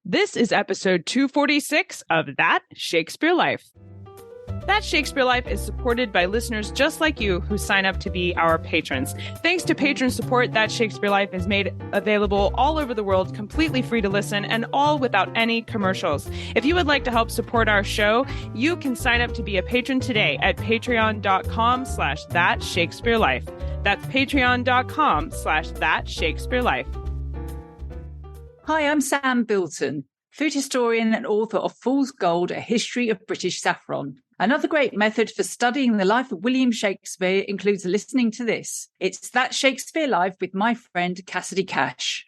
This is episode 246 of That Shakespeare Life. That Shakespeare Life is supported by listeners just like you who sign up to be our patrons. Thanks to patron support, That Shakespeare Life is made available all over the world, completely free to listen, and all without any commercials. If you would like to help support our show, you can sign up to be a patron today at patreon.com/thatshakespearelife. That's patreon.com/thatshakespearelife. Hi, I'm Sam Bilton, food historian and author of Fool's Gold, A History of British Saffron. Another great method for studying the life of William Shakespeare includes listening to this. It's That Shakespeare Live with my friend Cassidy Cash.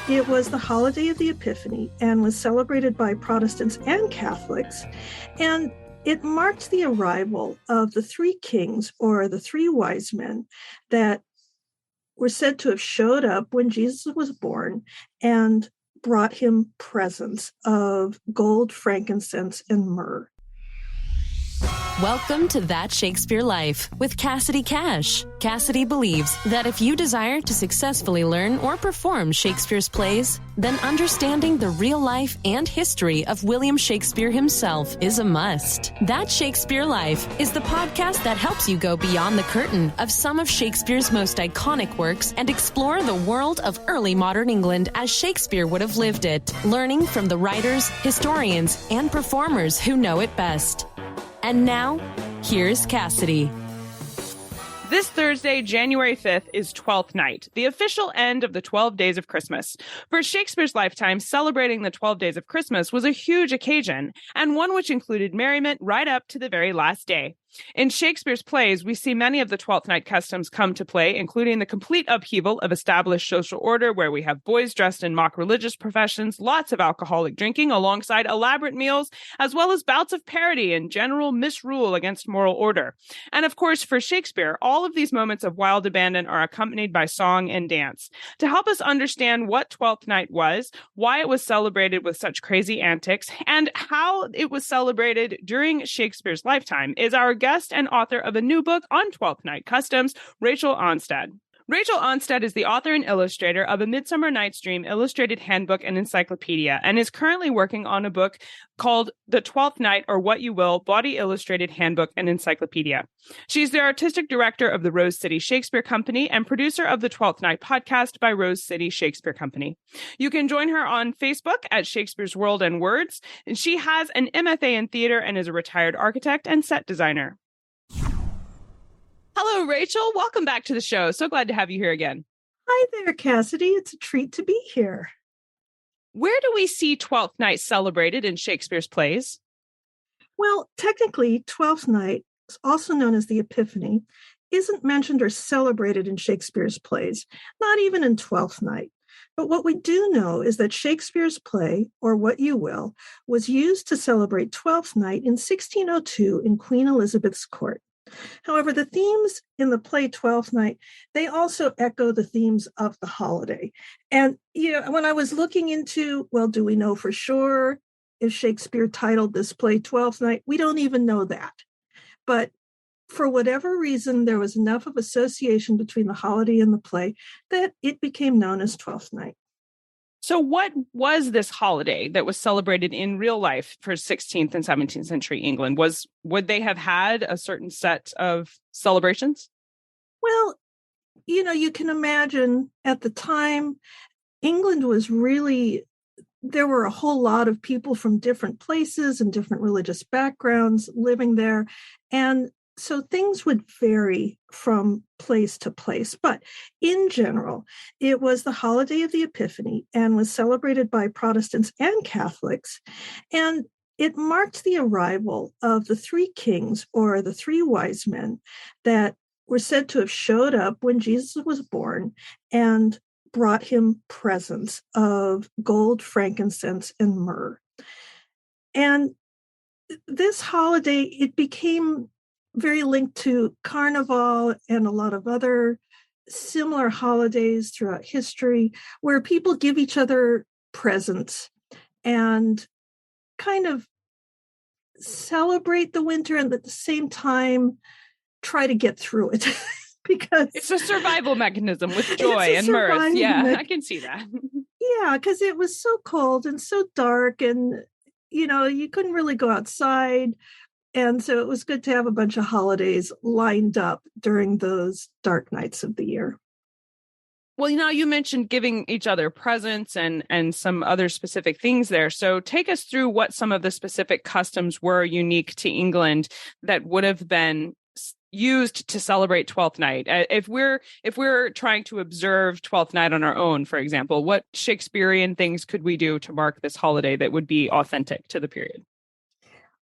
It was the holiday of the Epiphany and was celebrated by Protestants and Catholics, and it marked the arrival of the three kings, or the three wise men, that were said to have showed up when Jesus was born and brought him presents of gold, frankincense, and myrrh. Welcome to That Shakespeare Life with Cassidy Cash. Cassidy believes that if you desire to successfully learn or perform Shakespeare's plays, then understanding the real life and history of William Shakespeare himself is a must. That Shakespeare Life is the podcast that helps you go beyond the curtain of some of Shakespeare's most iconic works and explore the world of early modern England as Shakespeare would have lived it, learning from the writers, historians, and performers who know it best. And now, here's Cassidy. This Thursday, January 5th, is Twelfth Night, the official end of the 12 days of Christmas. For Shakespeare's lifetime, celebrating the 12 days of Christmas was a huge occasion, and one which included merriment right up to the very last day. In Shakespeare's plays, we see many of the Twelfth Night customs come to play, including the complete upheaval of established social order, where we have boys dressed in mock religious professions, lots of alcoholic drinking alongside elaborate meals, as well as bouts of parody and general misrule against moral order. And of course, for Shakespeare, all of these moments of wild abandon are accompanied by song and dance. To help us understand what Twelfth Night was, why it was celebrated with such crazy antics, and how it was celebrated during Shakespeare's lifetime is our guest and author of a new book on Twelfth Night customs, Rachel Aanstad. Rachel Aanstad is the author and illustrator of A Midsummer Night's Dream illustrated handbook and encyclopedia, and is currently working on a book called The Twelfth Night, or What You Will, Body Illustrated Handbook and Encyclopedia. She's the artistic director of the Rose City Shakespeare Company and producer of the Twelfth Night podcast by Rose City Shakespeare Company. You can join her on Facebook at Shakespeare's World and Words, and she has an MFA in theater and is a retired architect and set designer. Hello, Rachel. Welcome back to the show. So glad to have you here again. Hi there, Cassidy. It's a treat to be here. Where do we see Twelfth Night celebrated in Shakespeare's plays? Well, technically, Twelfth Night, also known as the Epiphany, isn't mentioned or celebrated in Shakespeare's plays, not even in Twelfth Night. But what we do know is that Shakespeare's play, or What You Will, was used to celebrate Twelfth Night in 1602 in Queen Elizabeth's court. However, the themes in the play Twelfth Night, they also echo the themes of the holiday. And, when I was looking into, well, do we know for sure if Shakespeare titled this play Twelfth Night? We don't even know that. But for whatever reason, there was enough of association between the holiday and the play that it became known as Twelfth Night. So what was this holiday that was celebrated in real life for 16th and 17th century England? Would they have had a certain set of celebrations? Well, you can imagine at the time, England was really, there were a whole lot of people from different places and different religious backgrounds living there. And so things would vary from place to place, but in general, it was the holiday of the Epiphany and was celebrated by Protestants and Catholics. And it marked the arrival of the three kings, or the three wise men, that were said to have showed up when Jesus was born and brought him presents of gold, frankincense, and myrrh. And this holiday, it became very linked to Carnival and a lot of other similar holidays throughout history, where people give each other presents and kind of celebrate the winter and at the same time try to get through it. Because it's a survival mechanism with joy and mirth. Yeah, I can see that. Yeah, because it was so cold and so dark, and you couldn't really go outside. And so it was good to have a bunch of holidays lined up during those dark nights of the year. Well, you mentioned giving each other presents and some other specific things there. So take us through what some of the specific customs were unique to England that would have been used to celebrate Twelfth Night. If we're trying to observe Twelfth Night on our own, for example, what Shakespearean things could we do to mark this holiday that would be authentic to the period?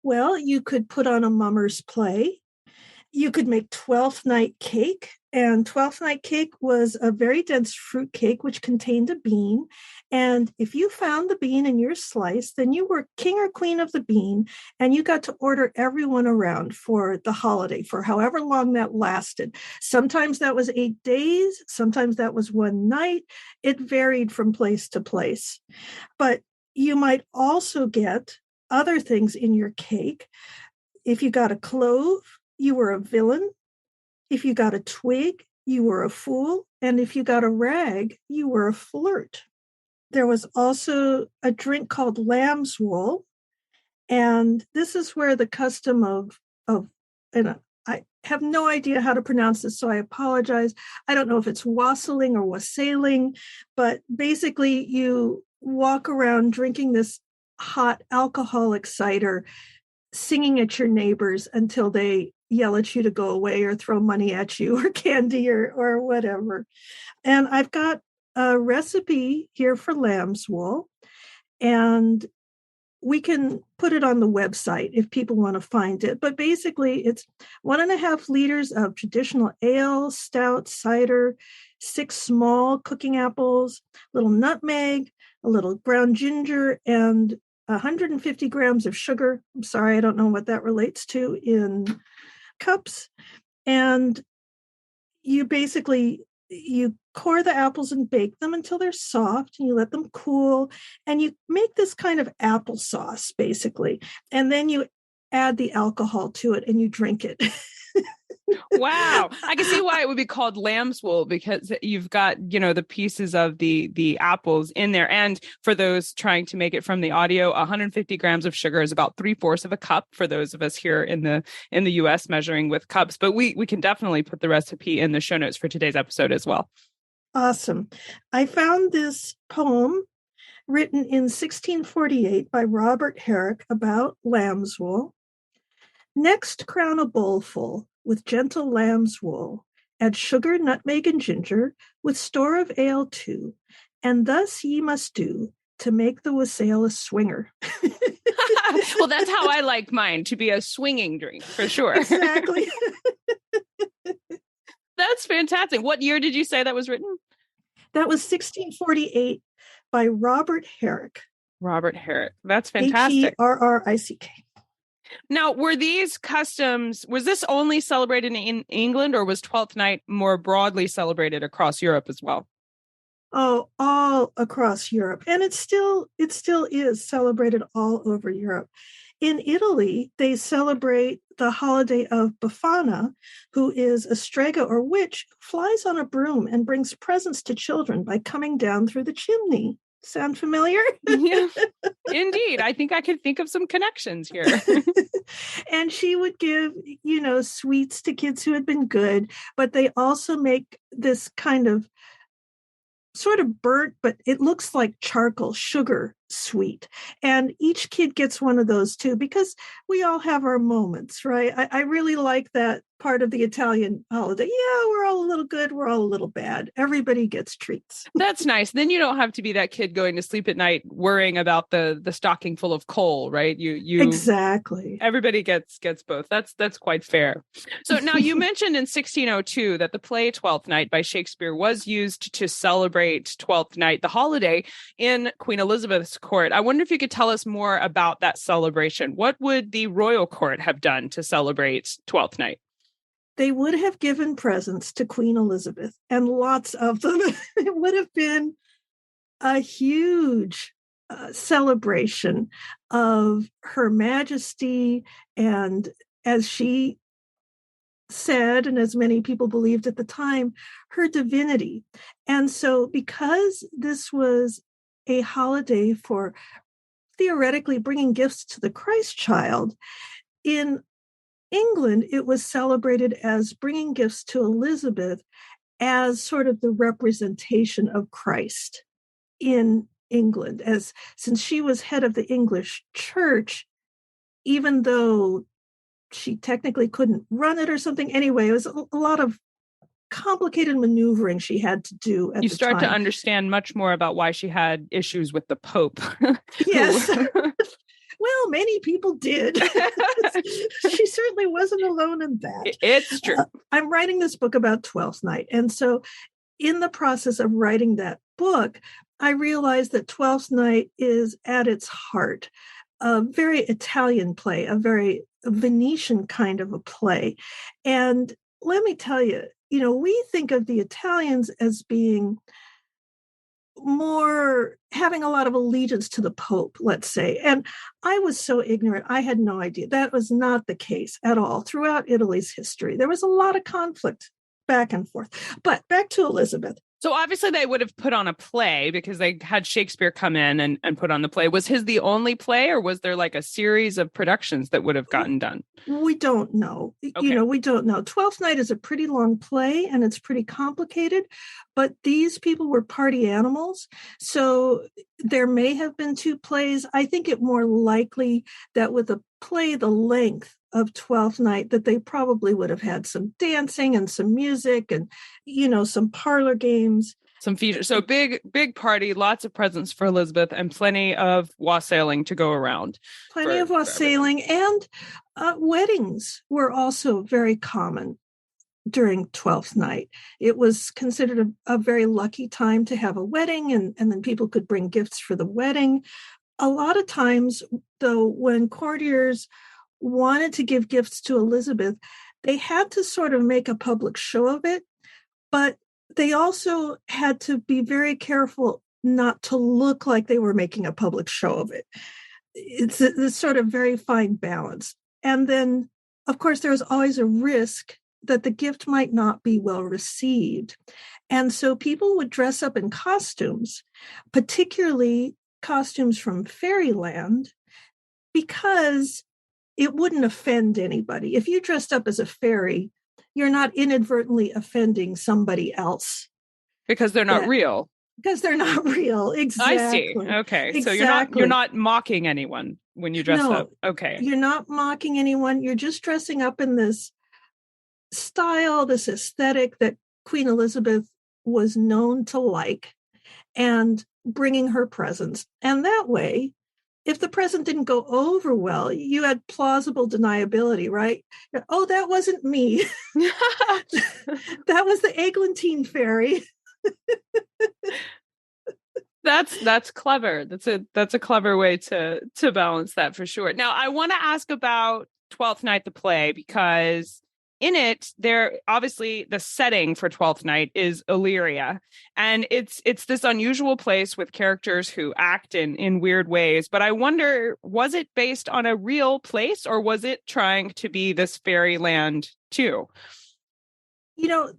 Well, you could put on a mummers play. You could make Twelfth Night cake. And Twelfth Night cake was a very dense fruit cake, which contained a bean. And if you found the bean in your slice, then you were king or queen of the bean, and you got to order everyone around for the holiday, for however long that lasted. Sometimes that was 8 days. Sometimes that was one night. It varied from place to place. But you might also get other things in your cake. If you got a clove, you were a villain. If you got a twig, you were a fool. And if you got a rag, you were a flirt. There was also a drink called lamb's wool. And this is where the custom of and I have no idea how to pronounce this, so I apologize. I don't know if it's wassailing or wassailing, but basically you walk around drinking this hot alcoholic cider, singing at your neighbors until they yell at you to go away or throw money at you or candy or whatever. And I've got a recipe here for lamb's wool, and we can put it on the website if people want to find it. But basically, it's 1.5 liters of traditional ale, stout, cider, 6 small cooking apples, a little nutmeg, a little ground ginger, and 150 grams of sugar. I'm sorry, I don't know what that relates to in cups. And you core the apples and bake them until they're soft, and you let them cool, and you make this kind of applesauce basically, and then you add the alcohol to it and you drink it. Wow. I can see why it would be called lamb's wool, because you've got, the pieces of the apples in there. And for those trying to make it from the audio, 150 grams of sugar is about 3/4 of a cup for those of us here in the US measuring with cups. But we can definitely put the recipe in the show notes for today's episode as well. Awesome. I found this poem written in 1648 by Robert Herrick about lamb's wool. Next crown a bowlful with gentle lamb's wool, add sugar, nutmeg, and ginger, with store of ale too, and thus ye must do to make the wassail a swinger. Well, that's how I like mine, to be a swinging drink, for sure. Exactly. That's fantastic. What year did you say that was written? That was 1648 by Robert Herrick. Robert Herrick. That's fantastic. Herrick. Now, were these customs, was this only celebrated in England, or was Twelfth Night more broadly celebrated across Europe as well? Oh, all across Europe. And it still is celebrated all over Europe. In Italy, they celebrate the holiday of Befana, who is a strega or witch who flies on a broom and brings presents to children by coming down through the chimney. Sound familiar? Yeah, indeed. I think I could think of some connections here. And she would give, sweets to kids who had been good, but they also make this kind of sort of burnt, but it looks like charcoal sugar sweet. And each kid gets one of those too, because we all have our moments, right? I really like that part of the Italian holiday. Yeah, we're all a little good, we're all a little bad. Everybody gets treats. That's nice. Then you don't have to be that kid going to sleep at night worrying about the stocking full of coal, right? You exactly. Everybody gets both. That's quite fair. So now you mentioned in 1602 that the play Twelfth Night by Shakespeare was used to celebrate Twelfth Night, the holiday, in Queen Elizabeth's court. I wonder if you could tell us more about that celebration. What would the royal court have done to celebrate Twelfth Night? They would have given presents to Queen Elizabeth, and lots of them. It would have been a huge celebration of Her Majesty, and as she said, and as many people believed at the time, her divinity. And so because this was a holiday for theoretically bringing gifts to the Christ child, in England, it was celebrated as bringing gifts to Elizabeth as sort of the representation of Christ in England, as since she was head of the English church, even though she technically couldn't run it or something. Anyway, it was a lot of complicated maneuvering she had to do at the time. You start to understand much more about why she had issues with the Pope. Yes. Well, many people did. She certainly wasn't alone in that. It's true. I'm writing this book about Twelfth Night. And so in the process of writing that book, I realized that Twelfth Night is at its heart a very Italian play, a very Venetian kind of a play. And let me tell you, we think of the Italians as being more having a lot of allegiance to the Pope, let's say. And I was so ignorant. I had no idea. That was not the case at all. Throughout Italy's history, there was a lot of conflict back and forth. But back to Elizabeth. So obviously they would have put on a play because they had Shakespeare come in and put on the play. Was his the only play, or was there like a series of productions that would have gotten done? We don't know. Okay. We don't know. Twelfth Night is a pretty long play and it's pretty complicated, but these people were party animals. So there may have been two plays. I think it more likely that with a play the length of Twelfth Night, that they probably would have had some dancing and some music and, some parlor games. Some features. So big party, lots of presents for Elizabeth, and plenty of wassailing to go around. Plenty of wassailing, and weddings were also very common during Twelfth Night. It was considered a very lucky time to have a wedding, and then people could bring gifts for the wedding. A lot of times, though, when courtiers wanted to give gifts to Elizabeth, they had to sort of make a public show of it, but they also had to be very careful not to look like they were making a public show of it. It's this sort of very fine balance. And then, of course, there's always a risk that the gift might not be well received. And so people would dress up in costumes, particularly costumes from fairyland, because it wouldn't offend anybody. If you dressed up as a fairy, you're not inadvertently offending somebody else. Because they're not real. Because they're not real. Exactly. I see. Okay. Exactly. So you're not mocking anyone when you dress up. Okay. You're not mocking anyone. You're just dressing up in this style, this aesthetic that Queen Elizabeth was known to like, and bringing her presents. And that way, if the present didn't go over well, you had plausible deniability, right? Oh, that wasn't me. That was the Eglantine fairy. That's clever. That's a clever way to balance that for sure. Now, I want to ask about Twelfth Night, the play, because in it, there obviously the setting for Twelfth Night is Illyria, and it's this unusual place with characters who act in weird ways. But I wonder, was it based on a real place, or was it trying to be this fairyland too?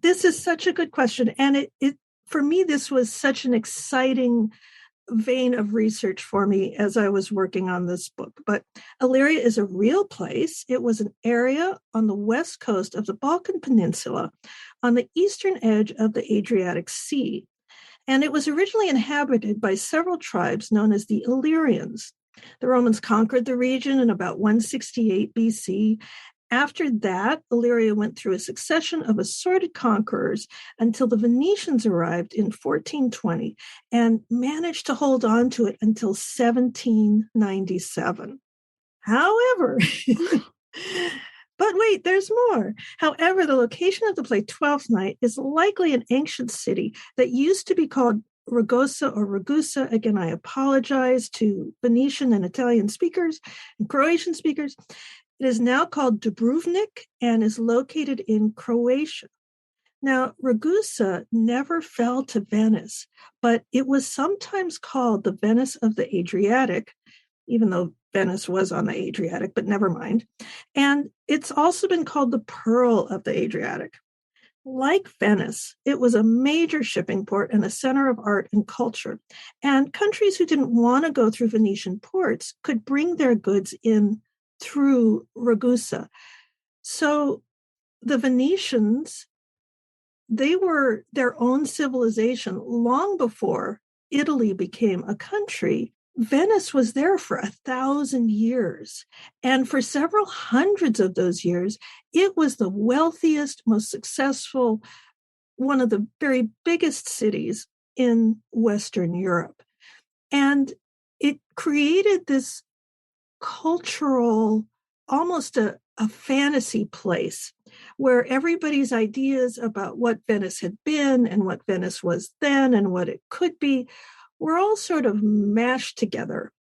This is such a good question, and it for me, this was such an exciting vein of research for me as I was working on this book. But Illyria is a real place. It was an area on the west coast of the Balkan Peninsula on the eastern edge of the Adriatic Sea. And it was originally inhabited by several tribes known as the Illyrians. The Romans conquered the region in about 168 BC. After that, Illyria went through a succession of assorted conquerors until the Venetians arrived in 1420 and managed to hold on to it until 1797. However, but wait, there's more. However, the location of the play Twelfth Night is likely an ancient city that used to be called Ragosa or Ragusa. Again, I apologize to Venetian and Italian speakers and Croatian speakers. It is now called Dubrovnik and is located in Croatia. Now, Ragusa never fell to Venice, but it was sometimes called the Venice of the Adriatic, even though Venice was on the Adriatic, but never mind. And it's also been called the Pearl of the Adriatic. Like Venice, it was a major shipping port and a center of art and culture. And countries who didn't want to go through Venetian ports could bring their goods in through Ragusa. So the Venetians, they were their own civilization long before Italy became a country. Venice was there for 1,000 years. And for several hundreds of those years, it was the wealthiest, most successful, one of the very biggest cities in Western Europe. And it created this cultural, almost a fantasy place where everybody's ideas about what Venice had been and what Venice was then and what it could be were all sort of mashed together,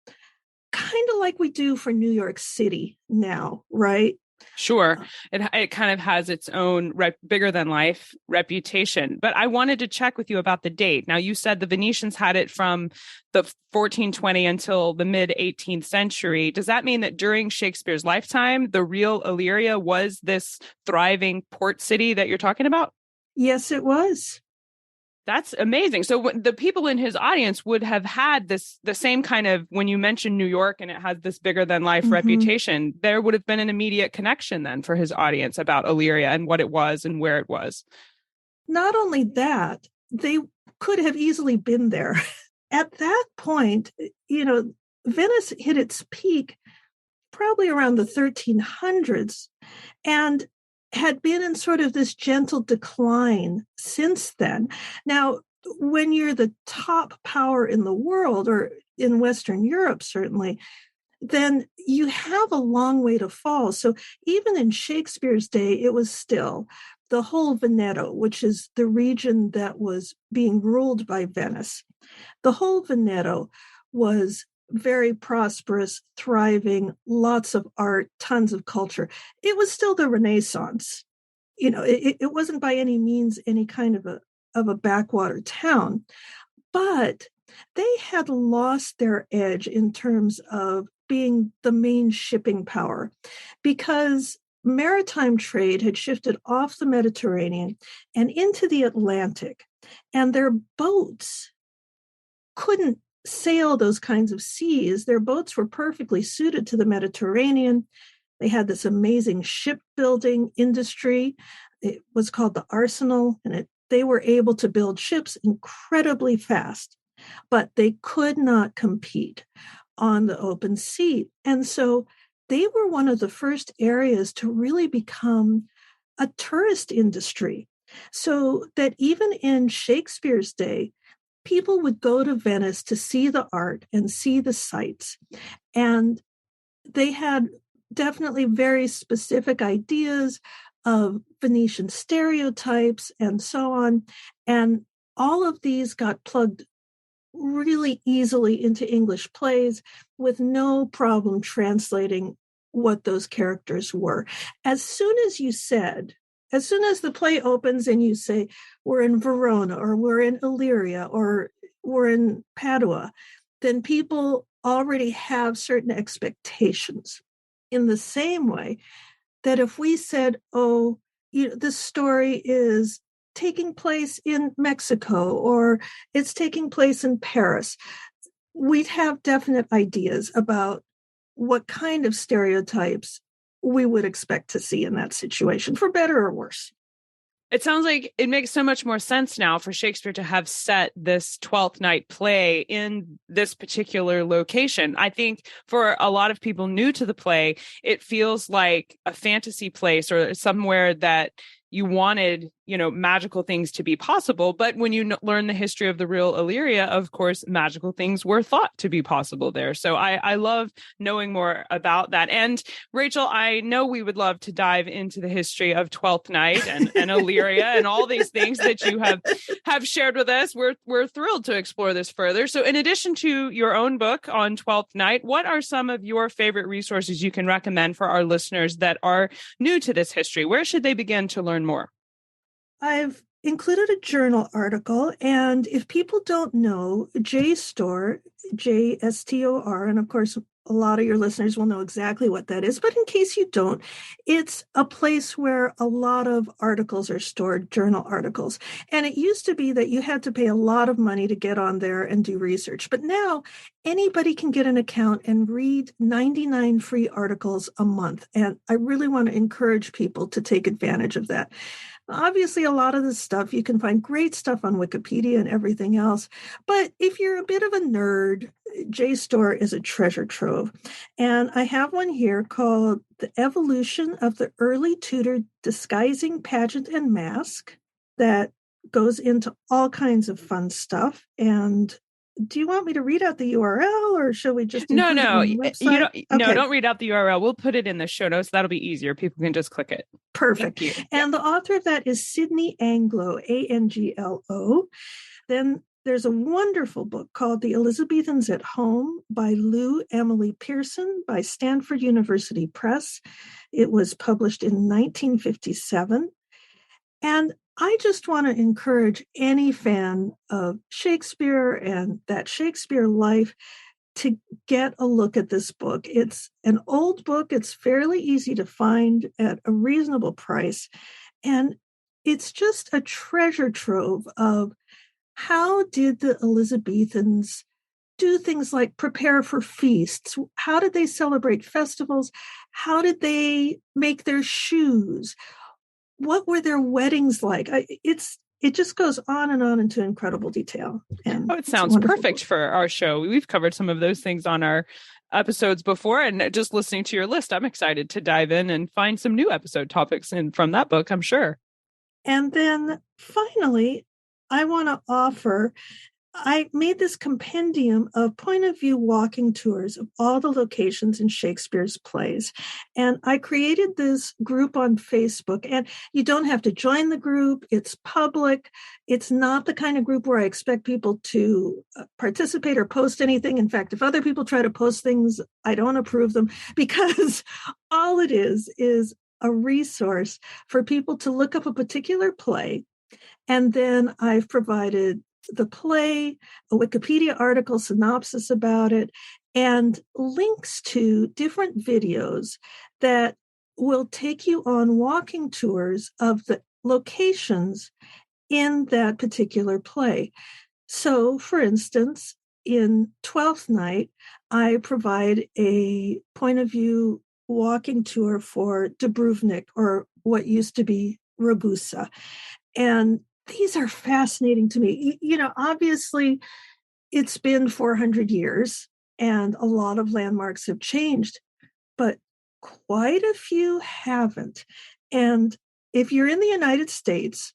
kind of like we do for New York City now, right? Sure. It kind of has its own bigger than life reputation. But I wanted to check with you about the date. Now, you said the Venetians had it from the 1420 until the mid 18th century. Does that mean that during Shakespeare's lifetime, the real Illyria was this thriving port city that you're talking about? Yes, it was. That's amazing. So the people in his audience would have had the same kind of, when you mentioned New York and it has this bigger than life reputation, there would have been an immediate connection then for his audience about Illyria and what it was and where it was. Not only that, they could have easily been there. At that point, Venice hit its peak probably around the 1300s. And had been in sort of this gentle decline since then. Now, when you're the top power in the world, or in Western Europe, certainly, then you have a long way to fall. So even in Shakespeare's day, it was still the whole Veneto, which is the region that was being ruled by Venice. The whole Veneto was very prosperous, thriving, lots of art, tons of culture. It was still the Renaissance. It wasn't by any means any kind of a backwater town, but they had lost their edge in terms of being the main shipping power because maritime trade had shifted off the Mediterranean and into the Atlantic, and their boats couldn't sail those kinds of seas. Their boats were perfectly suited to the Mediterranean. They had this amazing shipbuilding industry. It was called the Arsenal, and they were able to build ships incredibly fast, but they could not compete on the open sea. And so they were one of the first areas to really become a tourist industry, so that even in Shakespeare's day, people would go to Venice to see the art and see the sights. And they had definitely very specific ideas of Venetian stereotypes and so on. And all of these got plugged really easily into English plays with no problem translating what those characters were. As soon as the play opens and you say, we're in Verona, or we're in Illyria, or we're in Padua, then people already have certain expectations. In the same way that if we said, this story is taking place in Mexico, or it's taking place in Paris, we'd have definite ideas about what kind of stereotypes we would expect to see in that situation, for better or worse. It sounds like it makes so much more sense now for Shakespeare to have set this Twelfth Night play in this particular location. I think for a lot of people new to the play, it feels like a fantasy place or somewhere that you wanted, magical things to be possible. But when you learn the history of the real Illyria, of course, magical things were thought to be possible there. So I love knowing more about that. And Rachel, I know we would love to dive into the history of Twelfth Night and Illyria and all these things that you have shared with us. We're thrilled to explore this further. So in addition to your own book on Twelfth Night, what are some of your favorite resources you can recommend for our listeners that are new to this history? Where should they begin to learn more? I've included a journal article, and if people don't know, JSTOR, JSTOR, and of course, a lot of your listeners will know exactly what that is, but in case you don't, it's a place where a lot of articles are stored, journal articles. And it used to be that you had to pay a lot of money to get on there and do research. But now anybody can get an account and read 99 free articles a month. And I really want to encourage people to take advantage of that. Obviously, a lot of this stuff, you can find great stuff on Wikipedia and everything else. But if you're a bit of a nerd, JSTOR is a treasure trove. And I have one here called The Evolution of the Early Tudor Disguising Pageant and Mask that goes into all kinds of fun stuff. And do you want me to read out the URL, or should we just No, include it on the website? no, don't read out the URL. We'll put it in the show notes. That'll be easier. People can just click it. Perfect. And the author of that is Sydney Anglo, Anglo. Then there's a wonderful book called The Elizabethans at Home by Lou Emily Pearson by Stanford University Press. It was published in 1957. And I just want to encourage any fan of Shakespeare and that Shakespeare life to get a look at this book. It's an old book. It's fairly easy to find at a reasonable price. And it's just a treasure trove of how did the Elizabethans do things like prepare for feasts? How did they celebrate festivals? How did they make their shoes? What were their weddings like? It just goes on and on into incredible detail. And it sounds perfect for our show. We've covered some of those things on our episodes before, and just listening to your list, I'm excited to dive in and find some new episode topics from that book, I'm sure. And then finally, I want to offer, I made this compendium of point of view walking tours of all the locations in Shakespeare's plays. And I created this group on Facebook, and you don't have to join the group. It's public. It's not the kind of group where I expect people to participate or post anything. In fact, if other people try to post things, I don't approve them, because all it is a resource for people to look up a particular play. And then I've provided the play, a Wikipedia article, synopsis about it, and links to different videos that will take you on walking tours of the locations in that particular play. So, for instance, in Twelfth Night, I provide a point of view walking tour for Dubrovnik, or what used to be Ragusa. And these are fascinating to me. You know, obviously, it's been 400 years and a lot of landmarks have changed, but quite a few haven't. And if you're in the United States,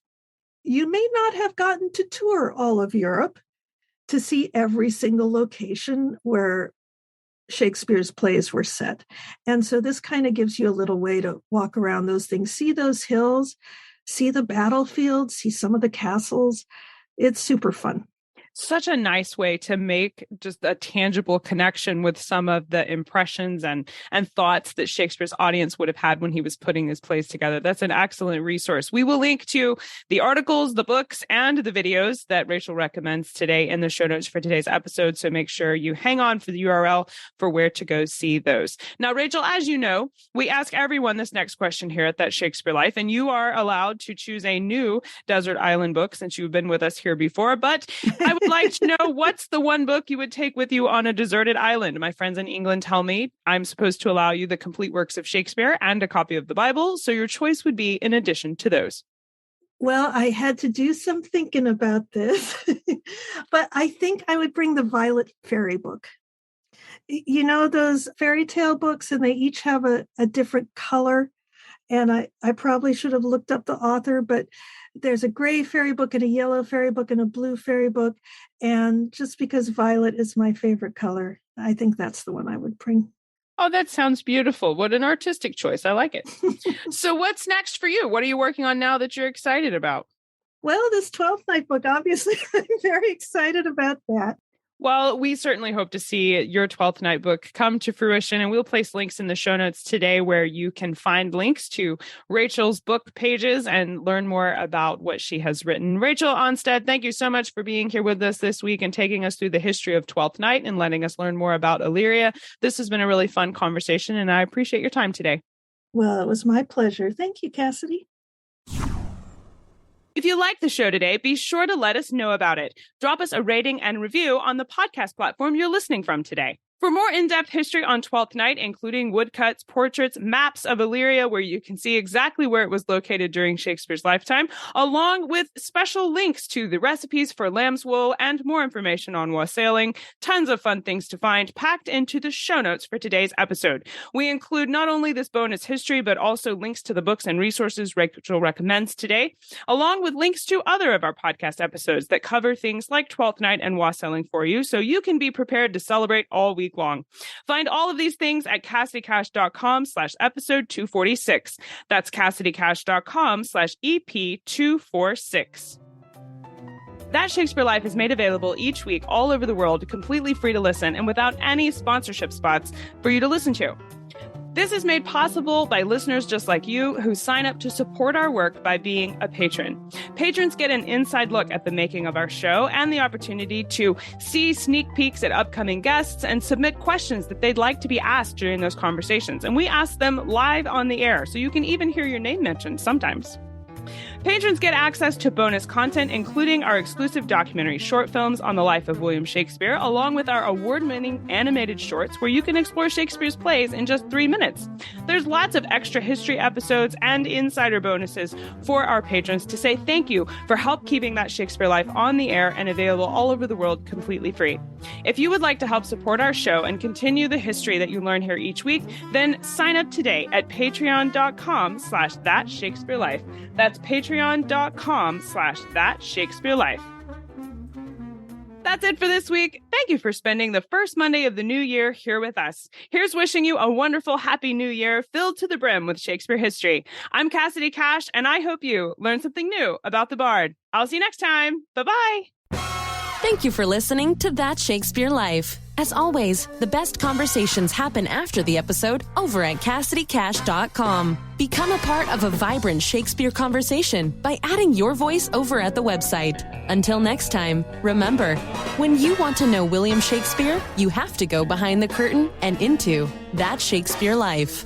you may not have gotten to tour all of Europe to see every single location where Shakespeare's plays were set. And so this kind of gives you a little way to walk around those things, see those hills, see the battlefield, see some of the castles. It's super fun. Such a nice way to make just a tangible connection with some of the impressions and thoughts that Shakespeare's audience would have had when he was putting his plays together. That's an excellent resource. We will link to the articles, the books, and the videos that Rachel recommends today in the show notes for today's episode. So make sure you hang on for the URL for where to go see those. Now, Rachel, as you know, we ask everyone this next question here at That Shakespeare Life, and you are allowed to choose a new desert island book since you've been with us here before. But I would like to know, what's the one book you would take with you on a deserted island? My friends in England tell me I'm supposed to allow you the complete works of Shakespeare and a copy of the Bible. So your choice would be in addition to those. Well, I had to do some thinking about this, but I think I would bring the Violet Fairy book. You know, those fairy tale books, and they each have a different color. And I probably should have looked up the author, but there's a gray fairy book and a yellow fairy book and a blue fairy book. And just because violet is my favorite color, I think that's the one I would bring. Oh, that sounds beautiful. What an artistic choice. I like it. So what's next for you? What are you working on now that you're excited about? Well, this 12th Night book, obviously, I'm very excited about that. Well, we certainly hope to see your 12th Night book come to fruition, and we'll place links in the show notes today where you can find links to Rachel's book pages and learn more about what she has written. Rachel Aanstad, thank you so much for being here with us this week and taking us through the history of 12th Night and letting us learn more about Illyria. This has been a really fun conversation, and I appreciate your time today. Well, it was my pleasure. Thank you, Cassidy. If you like the show today, be sure to let us know about it. Drop us a rating and review on the podcast platform you're listening from today. For more in-depth history on 12th Night, including woodcuts, portraits, maps of Illyria, where you can see exactly where it was located during Shakespeare's lifetime, along with special links to the recipes for lamb's wool and more information on wassailing, tons of fun things to find packed into the show notes for today's episode. We include not only this bonus history, but also links to the books and resources Rachel recommends today, along with links to other of our podcast episodes that cover things like 12th Night and wassailing for you, so you can be prepared to celebrate all week long. Find all of these things at CassidyCash.com/episode 246. That's CassidyCash.com/EP246. That Shakespeare Life is made available each week all over the world, completely free to listen and without any sponsorship spots for you to listen to. This is made possible by listeners just like you who sign up to support our work by being a patron. Patrons get an inside look at the making of our show and the opportunity to see sneak peeks at upcoming guests and submit questions that they'd like to be asked during those conversations. And we ask them live on the air, so you can even hear your name mentioned sometimes. Patrons get access to bonus content, including our exclusive documentary short films on the life of William Shakespeare, along with our award-winning animated shorts where you can explore Shakespeare's plays in just 3 minutes. There's lots of extra history episodes and insider bonuses for our patrons to say thank you for help keeping That Shakespeare Life on the air and available all over the world completely free. If you would like to help support our show and continue the history that you learn here each week, then sign up today at patreon.com/thatshakespearelife. That's patreon.com/thatshakespearelife. That's it for this week. Thank you for spending the first Monday of the new year here with us. Here's wishing you a wonderful, happy new year filled to the brim with Shakespeare history. I'm Cassidy Cash, and I hope you learned something new about the Bard. I'll see you next time. Bye-bye. Thank you for listening to That Shakespeare Life. As always, the best conversations happen after the episode over at CassidyCash.com. Become a part of a vibrant Shakespeare conversation by adding your voice over at the website. Until next time, remember, when you want to know William Shakespeare, you have to go behind the curtain and into That Shakespeare Life.